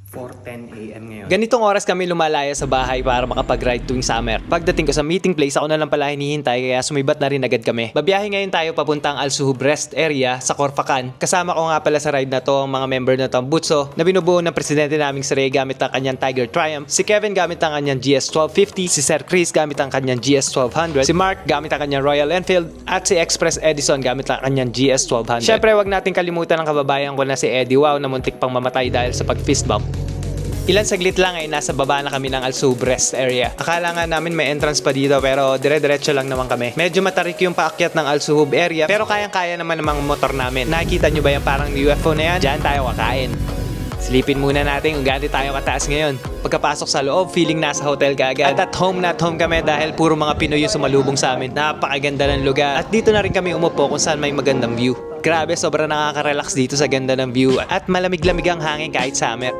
4:10 AM ngayon. Ganitong oras kami lumalaya sa bahay para makapag-ride tuwing summer. Pagdating ko sa meeting place, ako na lang pala hinihintay kaya sumibat na rin agad kami. Babiyahe ngayon tayo papuntang Al Suhub Rest Area sa Corfacan. Kasama ko nga pala sa ride na to ang mga member na to, Butso, na binubuo ng presidente naming si Ray gamit ang kanyang Tiger Triumph, si Kevin gamit ang kanyang GS1250, si Sir Chris gamit ang kanyang GS1200, si Mark gamit ang kanyang Royal Enfield, at si Express Edison gamit ang kanyang GS1200. Syempre, wag natin kalimutan ang kababayan ko na si Eddie Wow na muntik pang mamatay dahil sa pag-fist bump. Ilan saglit lang ay nasa baba na kami ng Al Suhub Rest Area. Akala nga namin may entrance pa dito pero dire-diretso lang naman kami. Medyo matarik yung paakyat ng Al Suhub area pero kayang-kaya naman ng mga motor namin. Nakikita nyo ba yung parang UFO na yan? Diyan tayo kakain. Silipin muna natin kung gaano tayo kataas ngayon. Pagkapasok sa loob, feeling nasa hotel ka agad. At at home kami dahil puro mga Pinoy yung sumalubong sa amin. Napakaganda ng lugar. At dito na rin kami umupo kung saan may magandang view. Grabe, sobrang nakaka-relax dito sa ganda ng view. At malamig-lamig ang hangin kahit summer.